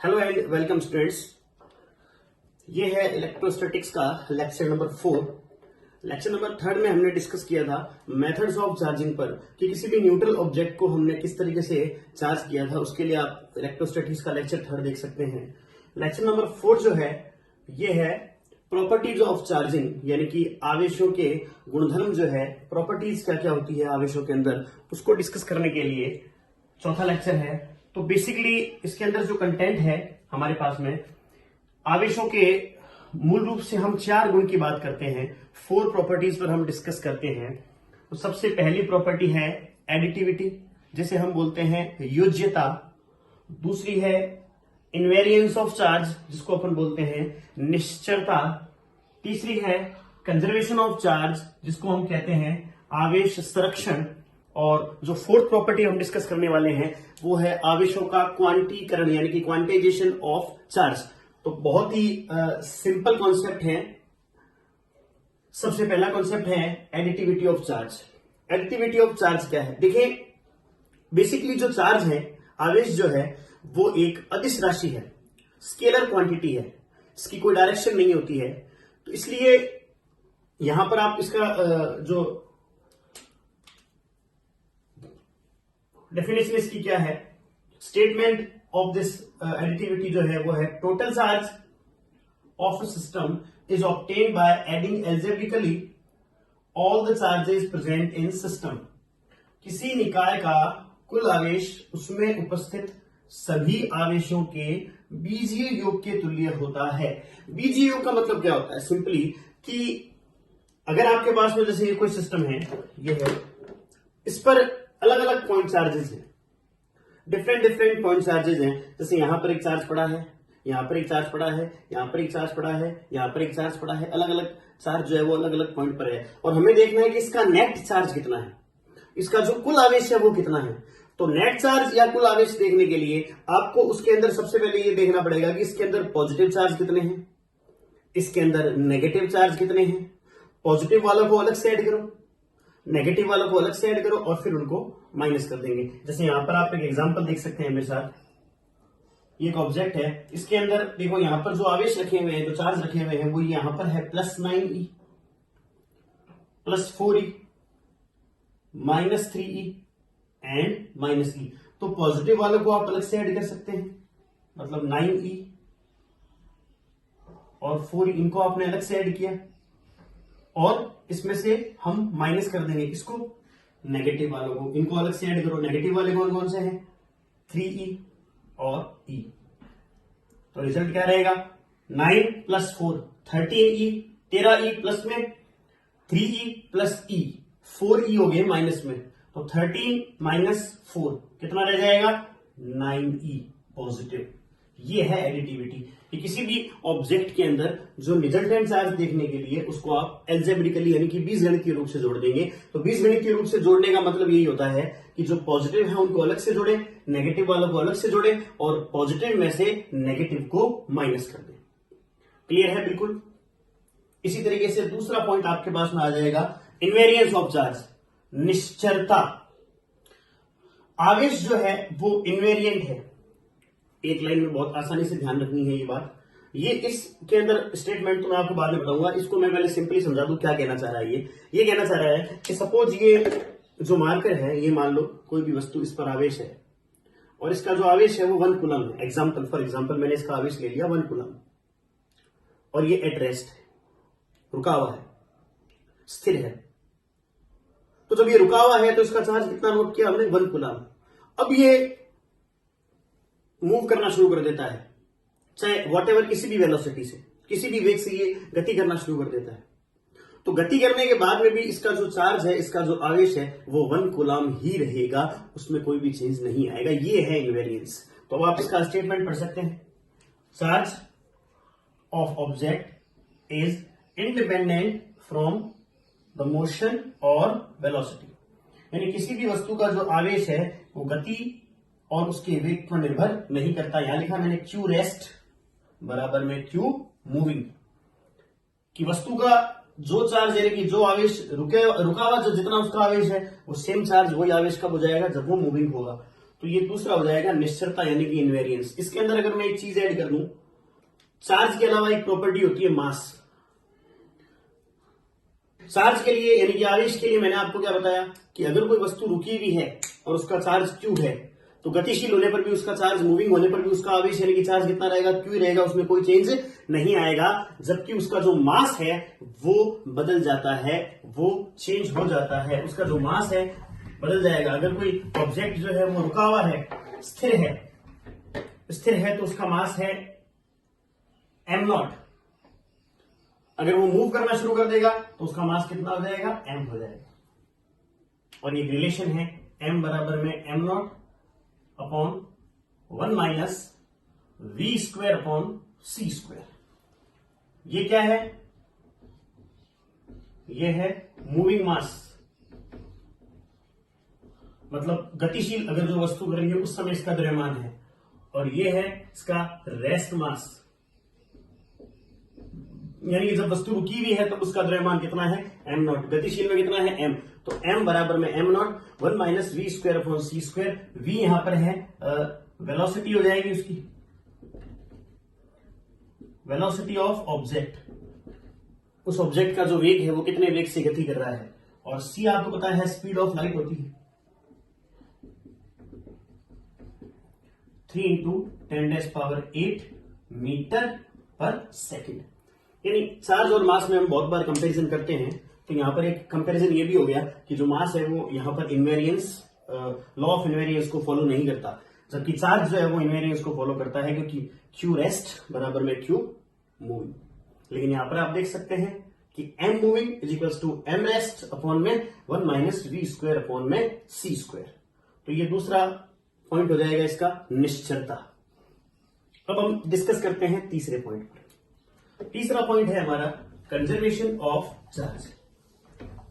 Hello and welcome students. ये है electrostatics का लेक्चर नंबर 4। लेक्चर नंबर 3 में हमने डिस्कस किया था मेथड्स ऑफ चार्जिंग पर कि किसी भी न्यूट्रल ऑब्जेक्ट को हमने किस तरीके से चार्ज किया था। उसके लिए आप इलेक्ट्रोस्टैटिक्स का लेक्चर 3 देख सकते हैं। लेक्चर नंबर 4 जो है ये है प्रॉपर्टीज ऑफ चार्जिंग, यानी कि आवेशों के गुणधर्म जो है, प्रॉपर्टीज क्या क्या होती है आवेशों के अंदर, उसको डिस्कस करने के लिए चौथा लेक्चर है। तो बेसिकली इसके अंदर जो कंटेंट है हमारे पास में, आवेशों के मूल रूप से हम 4 गुण की बात करते हैं, 4 प्रॉपर्टीज पर हम डिस्कस करते हैं। तो सबसे पहली प्रॉपर्टी है एडिटिविटी, जिसे हम बोलते हैं योज्यता। दूसरी है इनवेरियंस ऑफ चार्ज, जिसको अपन बोलते हैं निश्चरता। तीसरी है कंजर्वेशन ऑफ चार्ज, जिसको हम कहते हैं आवेश संरक्षण। और जो 4th प्रॉपर्टी हम डिस्कस करने वाले हैं वो है आवेशों का क्वांटीकरण, यानी कि क्वांटाइजेशन ऑफ चार्ज। तो बहुत ही सिंपल कॉन्सेप्ट है। सबसे पहला कॉन्सेप्ट है additivity of charge. Additivity of charge क्या है? देखिए, बेसिकली जो चार्ज है, आवेश जो है, वो एक अदिश राशि है, स्केलर क्वांटिटी है, इसकी कोई डायरेक्शन नहीं होती है। तो इसलिए यहां पर आप इसका जो डेफिनेशन इसकी क्या है, स्टेटमेंट ऑफ दिस एडिटिविटी जो है वो है total charge of a system is obtained by adding algebraically all the charges present in system. किसी निकाय का कुल आवेश उसमें उपस्थित सभी आवेशों के बीजीय योग के तुल्य होता है। बीजीय योग का मतलब क्या होता है? सिंपली कि अगर आपके पास में जैसे ये कोई सिस्टम है, ये है, इस पर अलग अलग पॉइंट चार्जेस हैं, डिफरेंट पॉइंट चार्जेस हैं। जैसे यहां पर एक चार्ज पड़ा है, यहां पर एक चार्ज पड़ा है, यहां पर एक चार्ज पड़ा है, यहां पर एक चार्ज पड़ा है, अलग अलग चार्ज जो है वो अलग अलग पॉइंट पर है। और हमें देखना है कि इसका नेट चार्ज कितना है, इसका जो कुल आवेश है वो कितना है। तो नेट चार्ज या कुल आवेश देखने के लिए आपको उसके अंदर सबसे पहले ये देखना पड़ेगा कि इसके अंदर पॉजिटिव चार्ज कितने हैं, इसके अंदर नेगेटिव चार्ज कितने हैं। पॉजिटिव वालों को अलग से ऐड करो, नेगेटिव वालों को अलग से ऐड करो और फिर उनको माइनस कर देंगे। जैसे यहां पर आप एक एग्जांपल देख सकते हैं मेरे साथ। ये एक ऑब्जेक्ट है, इसके अंदर देखो यहां पर जो आवेश रखे हुए हैं, जो चार्ज रखे हुए हैं, वो यहां पर है +9e, +4e, -3e and -e। तो पॉजिटिव वालों को आप अलग से ऐड कर सकते हैं, मतलब 9e और 4e, इनको आपने अलग से ऐड किया और इसमें से हम माइनस कर देंगे इसको, नेगेटिव वालों को, इनको अलग से ऐड करो। नेगेटिव वाले कौन कौन से हैं? 3e और e। तो रिजल्ट क्या रहेगा? 9 + 4 13e, 13e प्लस में 3e प्लस e, 4e हो गए माइनस में। तो 13 - 4 कितना रह जाएगा? 9e positive. ये है एडिटिविटी कि किसी भी ऑब्जेक्ट के अंदर जो रिजल्टेंट चार्ज देखने के लिए उसको आप एल्जेब्रिकली, यानी कि बीजगणितीय रूप से जोड़ देंगे। तो बीजगणितीय रूप से जोड़ने का मतलब यही होता है कि जो पॉजिटिव है उनको अलग से जोड़े, नेगेटिव वालों को अलग से जोड़े और पॉजिटिव में से नेगेटिव को माइनस कर दें। क्लियर है? बिल्कुल। इसी तरीके से दूसरा पॉइंट आपके पास में आ जाएगा इनवेरियंस ऑफ चार्ज, निश्चरता। आवेश जो है वो इनवेरियंट है। एक लाइन में बहुत आसानी से ध्यान रखनी है ये बात। ये इसके अंदर स्टेटमेंट तो मैं आपको बाद में बताऊंगा, इसको मैं पहले सिंपली समझा दूं क्या कहना चाह रहा है। ये कहना चाह रहा है कि सपोज ये जो मार्कर है, ये मान लो कोई भी वस्तु, इस पर आवेश है और इसका जो आवेश है वो 1 कूलम है। फॉर एग्जाम्पल मैंने इसका आवेश ले लिया 1 कूलम और ये एट रेस्ट है, रुका हुआ है, स्थिर है। तो जब ये रुका हुआ है तो इसका चार्ज कितना नोट किया हमने? 1 कूलम। अब ये मूव करना शुरू कर देता है, चाहे वॉटेवर, किसी भी वेलोसिटी से, किसी भी वेग से ये गति करना शुरू कर देता है। तो गति करने के बाद में भी इसका जो चार्ज है, इसका जो आवेश है वो 1 कूलम ही रहेगा, उसमें कोई भी चेंज नहीं आएगा। ये है इनवेरियंस। तो अब आप इसका स्टेटमेंट पढ़ सकते हैं, charge of object is independent from the motion और वेलोसिटी। यानी किसी भी वस्तु का जो आवेश है वो गति और उसके वेग पर निर्भर नहीं करता। यहां लिखा मैंने q रेस्ट बराबर में q मूविंग, कि वस्तु का जो चार्ज, यानी कि जो आवेश रुका हुआ, जो जितना उसका आवेश है वो सेम चार्ज, वही आवेश कब हो जाएगा? जब वो मूविंग होगा। तो ये दूसरा हो जाएगा निश्चरता यानी कि इनवेरियंस। इसके अंदर अगर मैं एक चीज ऐड कर दूं, चार्ज के अलावा एक प्रॉपर्टी होती है मास। चार्ज के लिए यानी कि आवेश के लिए मैंने आपको क्या बताया कि अगर कोई वस्तु रुकी हुई है और उसका चार्ज क्यू है, तो गतिशील होने पर भी उसका चार्ज, मूविंग होने पर भी उसका आवेश यानी कि चार्ज कितना रहेगा, क्यू रहेगा, उसमें कोई चेंज नहीं आएगा। जबकि उसका जो मास है वो बदल जाता है, वो चेंज हो जाता है, उसका जो मास है बदल जाएगा। अगर कोई ऑब्जेक्ट जो है वो रुका हुआ है, स्थिर है तो उसका मास है m0। अगर वो मूव करना शुरू कर देगा तो उसका मास कितना हो जाएगा, m हो जाएगा। और ये रिलेशन है m बराबर में m0 upon 1 minus v square upon c square. ये क्या है, ये है मूविंग मास, मतलब गतिशील अगर जो वस्तु कर रही है उस समय इसका द्रव्यमान है। और ये है इसका रेस्ट मास, यानी कि जब वस्तु रुकी हुई है तब उसका द्रव्यमान कितना है, m0। गतिशील में कितना है, m। तो m बराबर में m0 1 minus V square upon C square. v यहां पर है वेलोसिटी हो जाएगी उसकी, वेलोसिटी ऑफ ऑब्जेक्ट, उस ऑब्जेक्ट का जो वेग है वो कितने वेग से गति कर रहा है। और c आपको पता है स्पीड ऑफ लाइट होती है 3 × 10⁸ मीटर पर सेकेंड। यानी चार्ज और मास में हम बहुत बार कंपैरिजन करते हैं, तो यहां पर एक कंपैरिजन ये भी हो गया कि जो मास है वो यहां पर इनवेरियंस, लॉ ऑफ इनवेरियंस को फॉलो नहीं करता, जबकि चार्ज जो है वो इनवेरियंस को फॉलो करता है, क्योंकि क्यू रेस्ट बराबर में क्यू मूविंग। लेकिन यहां पर आप देख सकते हैं कि m moving is equals to m rest upon में 1 माइनस वी स्क्वायर अपॉन में c स्क्वायर। तो ये दूसरा पॉइंट हो जाएगा इसका निश्चलता। अब हम डिस्कस करते हैं तीसरे पॉइंट पर। तीसरा पॉइंट है हमारा conservation of charge.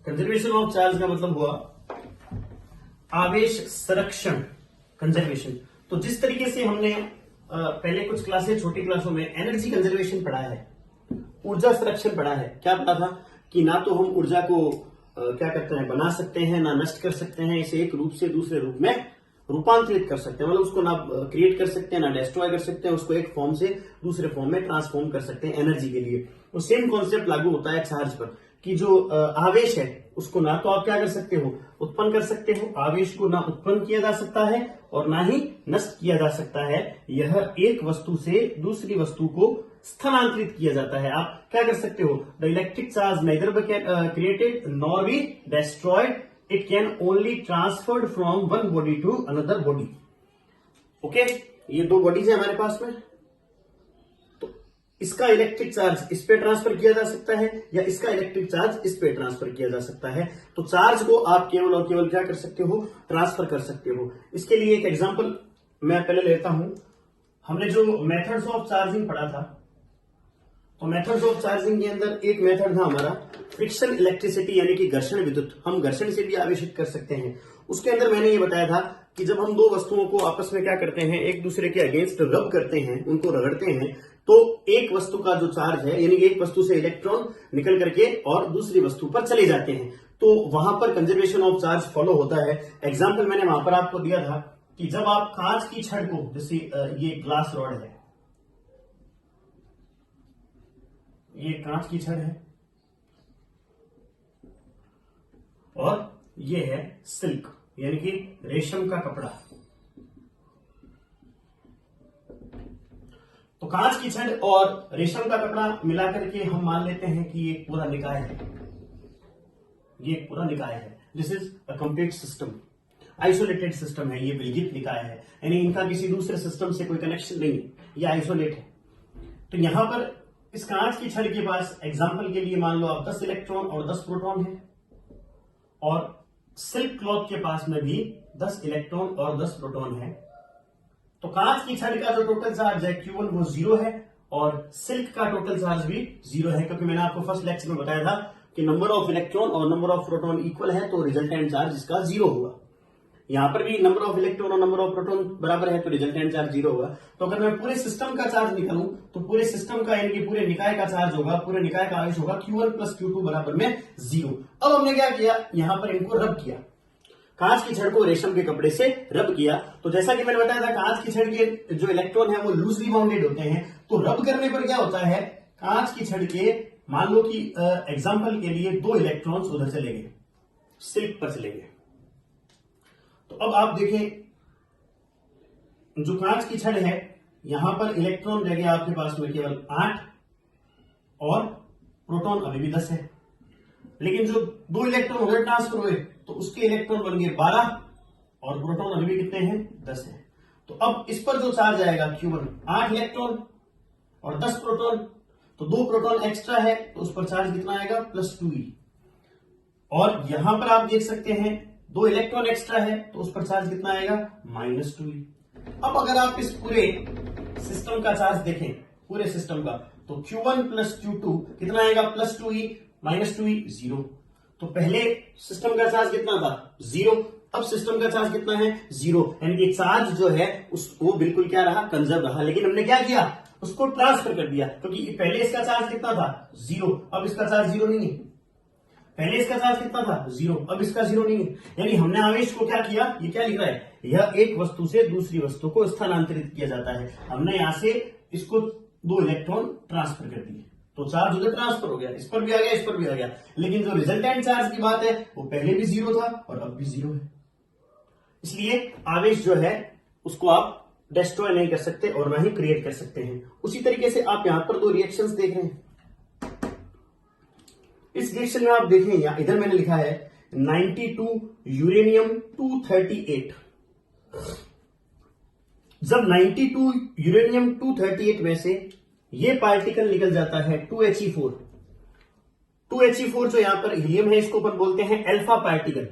Conservation of charge का मतलब हुआ आवेश संरक्षण, कंजर्वेशन। तो जिस तरीके से हमने पहले कुछ क्लासेस, छोटी क्लासों में एनर्जी कंजर्वेशन पढ़ा है, ऊर्जा संरक्षण पढ़ा है। क्या पढ़ा था कि ना तो हम ऊर्जा को क्या करते हैं, बना सकते हैं, ना नष्ट कर सकते हैं, इसे एक रूप से दूसरे रूप में रूपांतरित कर सकते हैं, मतलब उसको ना क्रिएट कर सकते हैं ना डिस्ट्रॉय कर सकते हैं, उसको एक फॉर्म से दूसरे फॉर्म में ट्रांसफॉर्म कर सकते हैं एनर्जी के लिए। तो सेम कॉन्सेप्ट लागू होता है चार्ज पर कि जो आवेश है उसको ना तो आप क्या कर सकते हो, उत्पन्न कर सकते हो, आवेश को ना उत्पन्न किया जा सकता है और ना ही नष्ट किया जा सकता है। यह एक वस्तु से दूसरी वस्तु को स्थानांतरित किया जाता है। आप क्या कर सकते हो, the electric charge neither created nor be destroyed, it can only transferred from one body to another body। Okay, ये दो बॉडीज है हमारे पास में, तो इसका इलेक्ट्रिक चार्ज इस पे ट्रांसफर किया जा सकता है या इसका इलेक्ट्रिक चार्ज इस पे ट्रांसफर किया जा सकता है। तो चार्ज को आप केवल और केवल क्या कर सकते हो, ट्रांसफर कर सकते हो। इसके लिए एक एग्जांपल मैं पहले लेता हूं। हमने जो मेथड्स ऑफ चार्जिंग पढ़ा था, तो मेथड्स ऑफ चार्जिंग के अंदर एक मेथड था हमारा फ्रिक्शन इलेक्ट्रिसिटी, यानी कि घर्षण विद्युत। हम घर्षण से भी आवेशित कर सकते हैं। उसके अंदर मैंने ये बताया था कि जब हम दो वस्तुओं को आपस में क्या करते हैं, एक दूसरे के अगेंस्ट रब करते हैं, उनको रगड़ते हैं, तो एक वस्तु का जो चार्ज है, यानी एक वस्तु से इलेक्ट्रॉन निकल करके और दूसरी वस्तु पर चले जाते हैं, तो वहां पर कंजर्वेशन ऑफ चार्ज फॉलो होता है। एग्जाम्पल मैंने वहां पर आपको दिया था कि जब आप कांच की छड़ को, जैसे ये ग्लास रॉड है, ये कांच की छड़ है और ये है सिल्क यानी कि रेशम का कपड़ा। तो कांच की छड़ और रेशम का कपड़ा मिलाकर के हम मान लेते हैं कि ये पूरा निकाय है, ये पूरा निकाय है। This is a complete system, isolated system है, ये विलगित निकाय है, यानी इनका किसी दूसरे सिस्टम से कोई कनेक्शन नहीं, ये आइसोलेट है। तो यहां पर इस कांच की छड़ के पास एग्जाम्पल के लिए मान लो आप 10 इलेक्ट्रॉन और 10 प्रोटॉन है, और सिल्क क्लॉथ के पास में भी 10 इलेक्ट्रॉन और 10 प्रोटॉन है। तो कांच की छड़ का जो टोटल चार्ज है Q1 वो 0 है और सिल्क का टोटल चार्ज भी 0 है, क्योंकि मैंने आपको फर्स्ट लेक्चर में बताया था कि नंबर ऑफ इलेक्ट्रॉन और नंबर ऑफ प्रोटॉन इक्वल है, तो रिजल्टेंट चार्ज इसका 0 होगा। यहां पर भी नंबर ऑफ इलेक्ट्रॉन और नंबर ऑफ प्रोटॉन बराबर है, तो रिजल्टेंट चार्ज 0 होगा। तो अगर मैं पूरे सिस्टम का चार्ज निकालूं तो पूरे सिस्टम का यानी कि पूरे निकाय का चार्ज होगा, पूरे निकाय का आवेश होगा Q1 प्लस Q2 बराबर में 0। अब हमने क्या किया, यहां पर इनको रब किया। कांच की छड़ को रेशम के कपड़े से रब किया। तो जैसा कि मैंने बताया था, कांच की छड़ के जो इलेक्ट्रॉन है वो लूजली बाउंडेड होते हैं। तो रब करने पर क्या होता है, कांच की छड़ के मान लो कि एग्जाम्पल के लिए 2 इलेक्ट्रॉन्स उधर चले गए, सिल्क पर चले गए। तो अब आप देखें, जो कांच की छड़ है यहां पर इलेक्ट्रॉन रह गया आपके पास में केवल 8 और प्रोटॉन अभी भी 10 है। लेकिन जो 2 इलेक्ट्रॉन उधर ट्रांसफर हुए तो उसके इलेक्ट्रॉन बन गए 12 और प्रोटॉन अभी भी कितने हैं, 10 है। तो अब इस पर जो चार्ज आएगा Q1, 8 इलेक्ट्रॉन और 10 प्रोटॉन, तो 2 प्रोटॉन एक्स्ट्रा है तो उस पर चार्ज कितना आएगा, +2e। और यहां पर आप देख सकते हैं 2 इलेक्ट्रॉन एक्स्ट्रा है तो उस पर चार्ज कितना आएगा, -2e। अब अगर आप इस पूरे सिस्टम का चार्ज देखें, पूरे सिस्टम का, तो Q1 + Q2 कितना आएगा, +2e -2e 0। तो पहले सिस्टम का चार्ज कितना था, 0। अब सिस्टम का चार्ज कितना है, 0। यानी कि चार्ज जो है वो बिल्कुल क्या रहा, कंजर्व रहा। लेकिन हमने क्या किया, उसको ट्रांसफर कर दिया, क्योंकि पहले इसका चार्ज कितना था, 0। अब इसका चार्ज 0 नहीं है। पहले इसका चार्ज कितना था, 0। अब इसका 0 नहीं है। यानी हमने आवेश को क्या किया, ये क्या लिख रहा है, यह एक वस्तु से दूसरी वस्तु को स्थानांतरित किया जाता है। हमने यहां से इसको 2 इलेक्ट्रॉन ट्रांसफर कर दिए, तो चार्ज उधर ट्रांसफर हो गया, इस पर भी आ गया, इस पर भी आ गया। लेकिन जो रिजल्टेंट चार्ज की बात है वो पहले भी 0 था और अब भी 0 है। इसलिए आवेश जो है उसको आप डिस्ट्रॉय नहीं कर सकते और ना ही क्रिएट कर सकते हैं। उसी तरीके से आप यहां पर 2 रिएक्शंस देख रहे हैं। इस रिएक्शन में आप देखें, यहां इधर मैंने लिखा है 92 यूरेनियम 238। जब 92 यूरेनियम 238 में से ये पार्टिकल निकल जाता है 2He4। 2He4 जो यहां पर हीलियम है, इसको अपन बोलते हैं अल्फा पार्टिकल।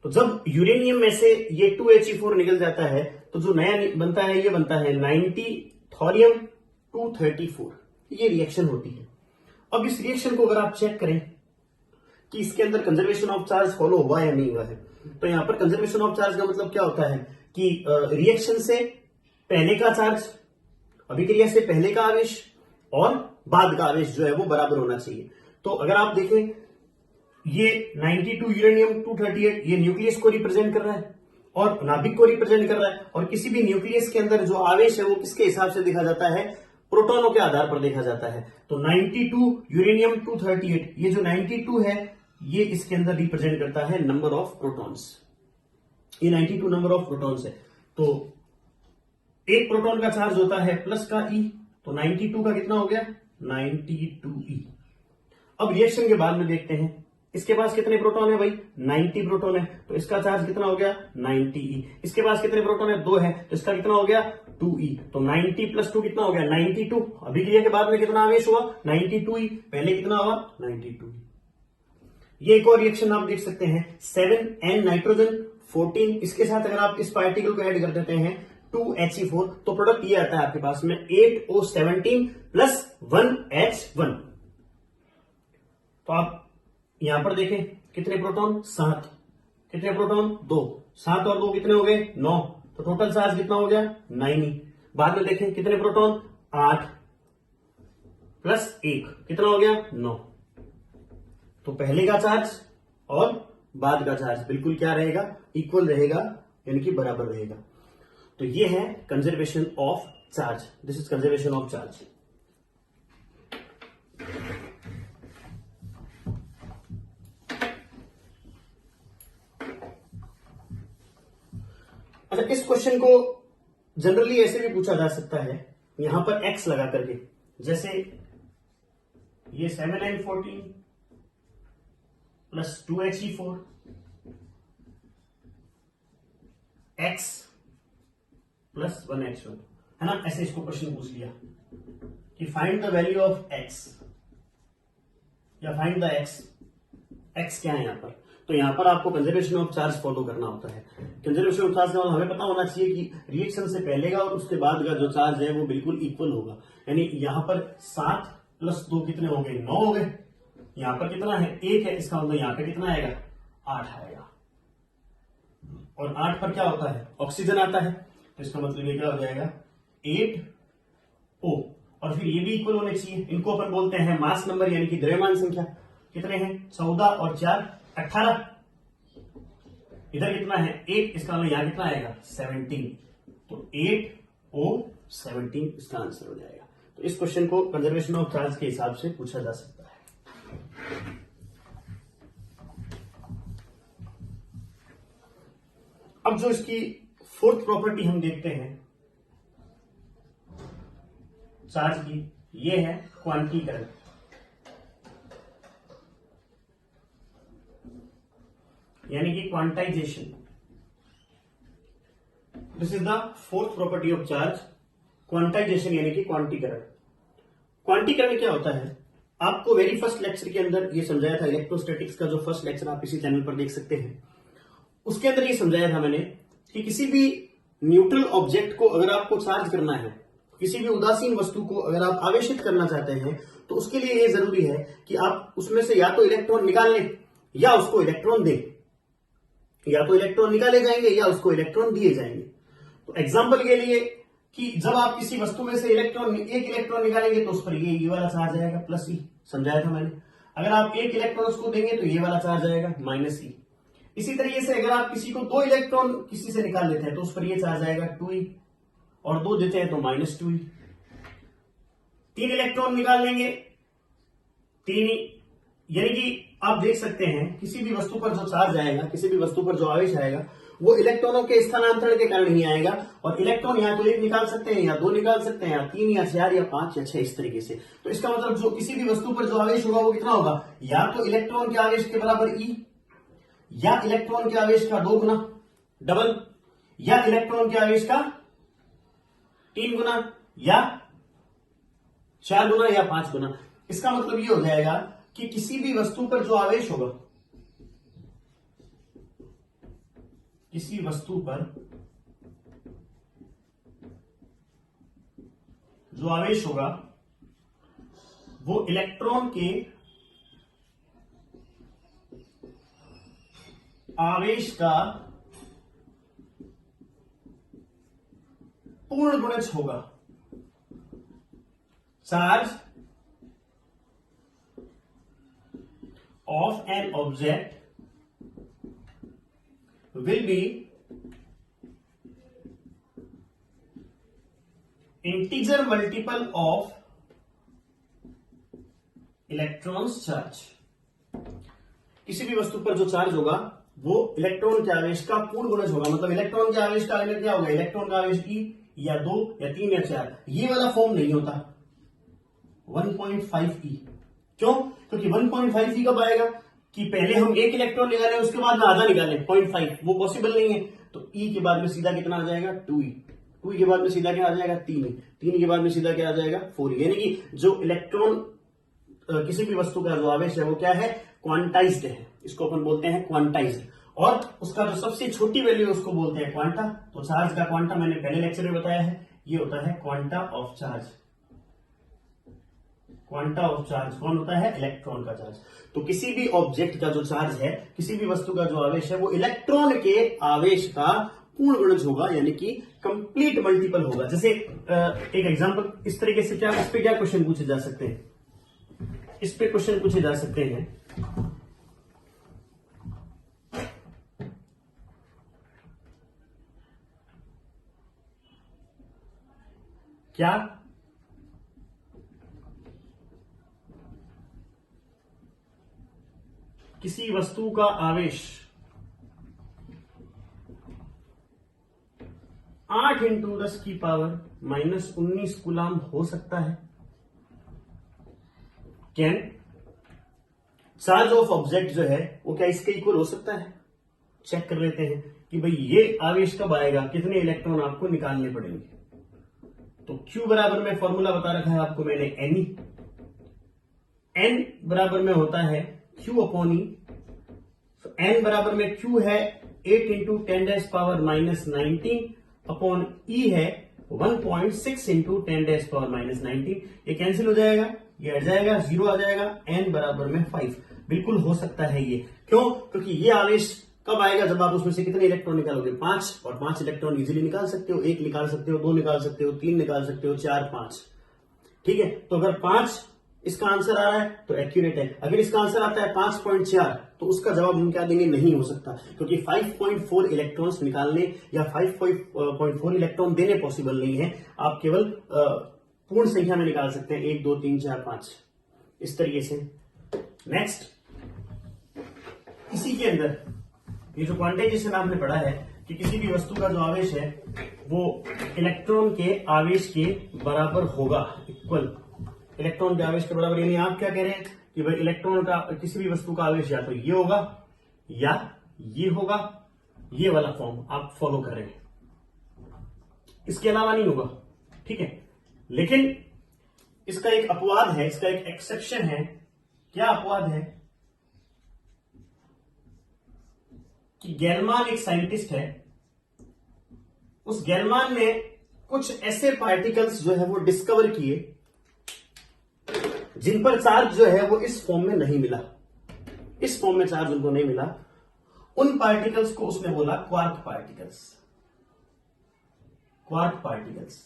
तो जब यूरेनियम में से ये 2He4 निकल जाता है तो जो नया बनता है ये बनता है 90 थोरियम 234। ये रिएक्शन होती है। अब इस रिएक्शन को अगर आप चेक करें कि इसके अंदर कंजर्वेशन ऑफ चार्ज फॉलो हुआ या नहीं हुआ है, तो यहां पर कंजर्वेशन ऑफ चार्ज का मतलब क्या होता है कि रिएक्शन से पहले का चार्ज, अभिक्रिया से पहले का आवेश और बाद का आवेश जो है वो बराबर होना चाहिए। तो अगर आप देखें, ये 92 यूरेनियम 238 ये न्यूक्लियस को रिप्रेजेंट कर रहा है और नाभिक को रिप्रेजेंट कर रहा है। और किसी भी न्यूक्लियस के अंदर जो आवेश है वो किसके हिसाब से देखा जाता है, प्रोटॉनों के आधार पर देखा जाता है। तो 92 यूरेनियम 238, ये जो 92 है ये इसके अंदर रिप्रेजेंट करता है नंबर ऑफ प्रोटॉन्स। ये 92 नंबर ऑफ प्रोटॉन्स है। तो एक प्रोटॉन का चार्ज होता है प्लस का E, तो 92 का कितना हो गया, 92E। अब रिएक्शन के बाद में देखते हैं इसके पास कितने प्रोटॉन है भाई, 90 प्रोटॉन है, तो इसका चार्ज कितना हो गया, 90E। इसके पास कितने प्रोटॉन है, 2 है, तो इसका कितना हो गया, 2E। तो 90 + 2 कितना हो गया, 92। अभिक्रिया के बाद में कितना आवेश हुआ, 92E। पहले कितना हुआ, 92E। ये एक और रिएक्शन आप देख सकते हैं, 7N नाइट्रोजन 14। इसके साथ अगर आप इस पार्टिकल को ऐड कर देते हैं 2He4, तो प्रोडक्ट ये आता है आपके पास में 8O17 + 1H1। तो आप यहां पर देखें कितने प्रोटॉन, 7। कितने प्रोटॉन, 2। 7 और 2 कितने हो गए, 9। तो टोटल चार्ज कितना हो गया, 9E। बाद में देखें कितने प्रोटॉन, 8 + 1 कितना हो गया, 9। तो पहले का चार्ज और बाद का चार्ज बिल्कुल क्या रहेगा, इक्वल रहेगा, यानी कि बराबर रहेगा। तो ये है conservation of charge. This is conservation of charge. अच्छा, इस क्वेश्चन को जनरली ऐसे भी पूछा जा सकता है, यहां पर x लगा करके, जैसे ये 7N14 + 2He4 x + 1H1, है ना। ऐसे इसको क्वेश्चन पूछ लिया कि find the value of x या फाइंड द x क्या है यहां पर। तो यहां पर आपको कंजर्वेशन ऑफ चार्ज फॉलो करना होता है। कंजर्वेशन ऑफ चार्ज का हमें पता होना चाहिए कि रिएक्शन से पहले का और उसके बाद का जो चार्ज है वो बिल्कुल इक्वल होगा। यानी यहां पर 7 + 2 कितने हो गए, 9 हो गए। यहां पर कितना है, 1 है, इसका मतलब यहां पर कितना आएगा, 8 आएगा। और 8 पर क्या होता है, ऑक्सीजन आता है, तो इसका मतलब ये क्या हो जाएगा, 8O। और फिर ये भी इक्वल होने चाहिए। इनको अपन बोलते हैं मास नंबर, यानी कि द्रव्यमान संख्या। कितने हैं, 14 और 4 18, इधर कितना है 8, इसका मतलब यहां कितना आएगा 17, तो 8O17 इसका आंसर हो जाएगा। तो इस क्वेश्चन को कंजर्वेशन ऑफ चार्ज के हिसाब से पूछा जा सकता है। अब जो इसकी फोर्थ प्रॉपर्टी हम देखते हैं चार्ज की, ये है क्वांटीकरण। यानी कि quantization. This is the fourth property of charge, quantization यानी कि क्वांटीकरण। क्वांटीकरण क्या होता है? आपको वेरी फर्स्ट लेक्चर के अंदर ये समझाया था, इलेक्ट्रोस्टैटिक्स का जो फर्स्ट लेक्चर आप इसी चैनल पर देख सकते हैं, उसके अंदर ये समझाया था मैंने कि किसी भी न्यूट्रल ऑब्जेक्ट को अगर आपको चार्ज करना है, किसी भी उदासीन वस्तु को अगर आप आवेशित करना चाहते हैं, तो उसके लिए ये जरूरी है कि आप उसमें से या तो इलेक्ट्रॉन निकाल लें या उसको इलेक्ट्रॉन दें। या तो इलेक्ट्रॉन निकाले जाएंगे या उसको इलेक्ट्रॉन दिए जाएंगे। तो एग्जांपल के लिए कि जब आप किसी वस्तु में से एक इलेक्ट्रॉन निकालेंगे तो उस पर ये वाला चार्ज आएगा प्लस ई, समझाया था मैंने। अगर आप एक इलेक्ट्रॉन उसको देंगे तो ये वाला चार्ज आएगा माइनस ई। इसी तरीके से अगर आप किसी को 2 इलेक्ट्रॉन किसी से निकाल लेते हैं तो उस पर ये चार्ज आएगा 2e, और 2 देते हैं तो -2e। 3 इलेक्ट्रॉन निकाल लेंगे 3e, यानी कि आप देख सकते हैं किसी भी वस्तु पर जो चार्ज आएगा, किसी भी वस्तु पर जो आवेश आएगा, वो इलेक्ट्रॉनों के स्थानांतरण के कारण ही आएगा। और इलेक्ट्रॉन या तो 1 निकाल सकते हैं या 2 निकाल सकते हैं या 3 या 4 या 5 या 6 इस तरीके से। तो इसका मतलब जो किसी भी वस्तु पर जो आवेश होगा वो कितना होगा, या तो इलेक्ट्रॉन के आवेश के बराबर ई, या इलेक्ट्रॉन के आवेश का 2 गुना डबल, या इलेक्ट्रॉन के आवेश का 3 गुना, या 4 गुना या 5 गुना। इसका मतलब ये हो जाएगा कि किसी भी वस्तु पर जो आवेश होगा, किसी वस्तु पर जो आवेश होगा वो इलेक्ट्रॉन के आवेश का पूर्ण गुणज होगा। Charge of an object will be integer multiple of electrons charge। किसी भी वस्तु पर जो चार्ज होगा वो इलेक्ट्रॉन के आवेश का पूर्ण गुणज होगा। मतलब इलेक्ट्रॉन के आवेश का क्या होगा, इलेक्ट्रॉन का आवेश e या 2 या 3 या 4, ये वाला फॉर्म नहीं होता 1.5e। क्यों? क्योंकि 1.5e कब आएगा कि पहले हम 1 इलेक्ट्रॉन निकालें उसके बाद में आधा निकालें 0.5, वो पॉसिबल नहीं है। तो e के बाद में सीधा कितना आ जाएगा 2e, 2e के बाद में सीधा क्या आ जाएगा 3e, 3e के बाद में सीधा क्या आ जाएगा 4e। यानी कि जो इलेक्ट्रॉन किसी भी वस्तु का जो आवेश है वो क्या है, क्वांटाइज्ड है। इसको अपन बोलते हैं क्वांटाइज्ड, और उसका जो सबसे छोटी वैल्यू है उसको बोलते हैं क्वांटा। तो चार्ज का क्वांटा मैंने पहले लेक्चर में बताया है, ये होता है quanta of charge. Quanta of charge कौन होता है, इलेक्ट्रॉन का चार्ज। तो किसी भी ऑब्जेक्ट का जो चार्ज है, किसी भी वस्तु का जो आवेश है, वो इलेक्ट्रॉन के आवेश का पूर्ण गुणज होगा, यानी कि कंप्लीट मल्टीपल होगा। जैसे एक एग्जांपल इस तरीके से, क्या इस पे क्या क्वेश्चन पूछे जा सकते हैं, इस पे क्वेश्चन पूछे जा सकते हैं क्या किसी वस्तु का आवेश 8 × 10⁻⁻19 कूलाम हो सकता है? कैन चार्ज ऑफ ऑब्जेक्ट जो है वो क्या इसके इक्वल हो सकता है? चेक कर लेते हैं कि भाई ये आवेश कब आएगा, कितने इलेक्ट्रॉन आपको निकालने पड़ेंगे। तो Q बराबर में फॉर्मूला बता रखा है आपको मैंने Ne, N बराबर में होता है Q/E। N बराबर में Q है 8 × 10⁻⁻19 अपॉन E है 1.6 × 10⁻⁻19। ये कैंसिल हो जाएगा, ये हट जाएगा, 0 आ जाएगा, N बराबर में 5। बिल्कुल हो सकता है ये। क्यों? क्योंकि ये आवेश कब आएगा, जब आप उसमें से कितने इलेक्ट्रॉन निकालोगे, 5, और 5 इलेक्ट्रॉन इजीली निकाल सकते हो, 1 निकाल सकते हो, 2 निकाल सकते हो, 3 निकाल सकते हो, 4, 5। ठीक है, तो अगर 5 इसका आंसर आ रहा है तो एक्यूरेट है। अगर इसका आंसर आता है 5.4 तो उसका जवाब हम क्या देंगे, नहीं हो सकता, क्योंकि 5.4 इलेक्ट्रॉन्स निकालने या 5.4 इलेक्ट्रॉन देने पॉसिबल नहीं है। आप केवल पूर्ण संख्या में निकाल सकते हैं, 1 2 3 4 5 इस तरीके से। नेक्स्ट, इसी के अंदर ये जो क्वांटाइजेशन आपने पढ़ा है कि किसी भी वस्तु का जो आवेश है वो इलेक्ट्रॉन के आवेश के बराबर होगा, इक्वल इलेक्ट्रॉन के आवेश के बराबर। यानी आप क्या कह रहे हैं कि भाई इलेक्ट्रॉन का किसी भी वस्तु का आवेश या तो ये होगा या ये होगा, ये वाला फॉर्म आप फॉलो कर रहे हैं, इसके अलावा नहीं होगा, ठीक है। लेकिन इसका एक अपवाद है, इसका एक एक्सेप्शन है। क्या अपवाद है कि गैलमान एक साइंटिस्ट है, उस गैलमान ने कुछ ऐसे पार्टिकल्स जो है वो डिस्कवर किए जिन पर चार्ज जो है वो इस फॉर्म में नहीं मिला, इस फॉर्म में चार्ज उनको नहीं मिला। उन पार्टिकल्स को उसने बोला quark particles, quark particles,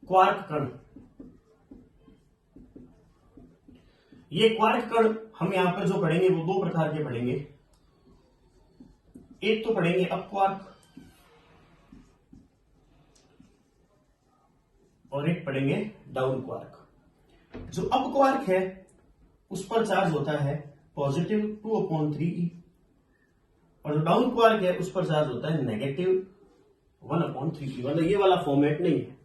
quark कण। ये क्वार्क कण हम यहां पर जो पढ़ेंगे वो दो प्रकार के पढ़ेंगे। एक तो पढ़ेंगे अप क्वार्क और एक पढ़ेंगे डाउन क्वार्क। जो अप क्वार्क है उस पर चार्ज होता है पॉजिटिव 2/3e और जो डाउन क्वार्क है उस पर चार्ज होता है नेगेटिव 1/3e। मतलब ये वाला फॉर्मेट नहीं है,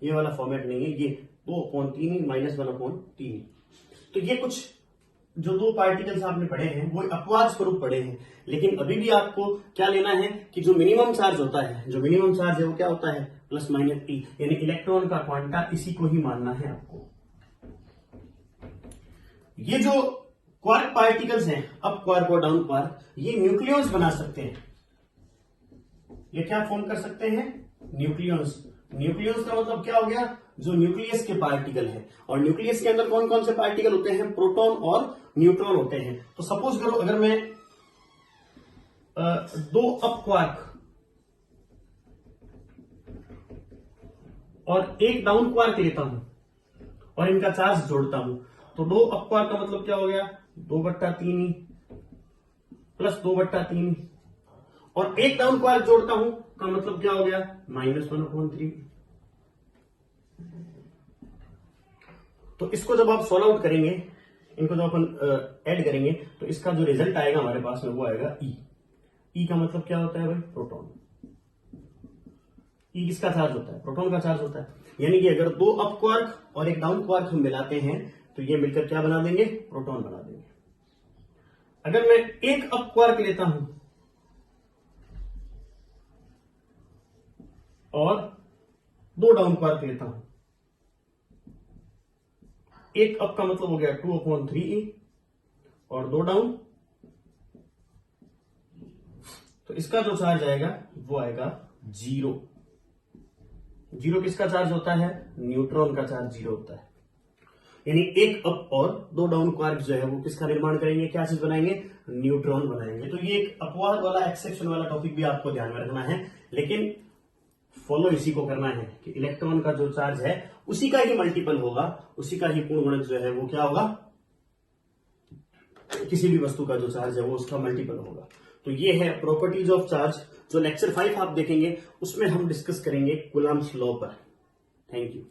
ये वाला फॉर्मेट नहीं है, ये 2/3e माइनस 1/3e। तो ये कुछ जो दो पार्टिकल्स आपने पढ़े हैं वो अपवाद स्वरूप पढ़े हैं, लेकिन अभी भी आपको क्या लेना है कि जो मिनिमम चार्ज होता है, जो मिनिमम चार्ज है वो क्या होता है, प्लस माइनस e, यानी इलेक्ट्रॉन का क्वांटा इसी को ही मानना है आपको। ये जो क्वार्क पार्टिकल्स हैं, अप क्वार्क और डाउन क्वार्क, ये न्यूक्लियॉन्स बना सकते हैं। ये क्या फॉर्म कर सकते हैं, न्यूक्लियॉन्स। न्यूक्लियस का मतलब क्या हो गया, जो न्यूक्लियस के पार्टिकल है। और न्यूक्लियस के अंदर कौन कौन से पार्टिकल होते हैं, प्रोटॉन और न्यूट्रॉन होते हैं। तो सपोज करो अगर मैं दो अप क्वार्क और एक डाउन क्वार्क लेता हूं और इनका चार्ज जोड़ता हूं, तो दो अप क्वार्क का मतलब क्या हो गया, 2/3e प्लस 2/3e, और एक डाउन क्वार्क जोड़ता हूं का मतलब क्या हो गया, -1/3। तो इसको जब आप सॉल्व आउट करेंगे, इनको जब अपन ऐड करेंगे, तो इसका जो रिजल्ट आएगा हमारे पास में वो आएगा ई। ई का मतलब क्या होता है भाई, प्रोटॉन। ई किसका चार्ज होता है, प्रोटॉन का चार्ज होता है। यानी कि अगर दो अप क्वार्क और एक डाउन क्वार्क हम मिलाते हैं तो ये मिलकर क्या बना देंगे, प्रोटॉन बना देंगे। अगर मैं एक अप क्वार्क लेता हूं और दो डाउन क्वार्क लेता हूं, एक अप का मतलब हो गया 2/3e और दो डाउन, तो इसका जो चार्ज आएगा वो आएगा 0। 0 किसका चार्ज होता है, न्यूट्रॉन का चार्ज 0 होता है। यानी एक अप और दो डाउन क्वार्क जो है वो किसका निर्माण करेंगे, क्या चीज बनाएंगे, न्यूट्रॉन बनाएंगे। तो ये एक अपवाद वाला, एक्सेप्शन वाला टॉपिक भी आपको ध्यान में रखना है, लेकिन फॉलो इसी को करना है कि इलेक्ट्रॉन का जो चार्ज है उसी का ही मल्टीपल होगा, उसी का ही पूर्ण गुणक जो है वो क्या होगा, किसी भी वस्तु का जो चार्ज है वो उसका मल्टीपल होगा। तो ये है प्रॉपर्टीज ऑफ चार्ज, जो लेक्चर 5 आप देखेंगे उसमें हम डिस्कस करेंगे कूलम्ब्स लॉ पर। Thank you.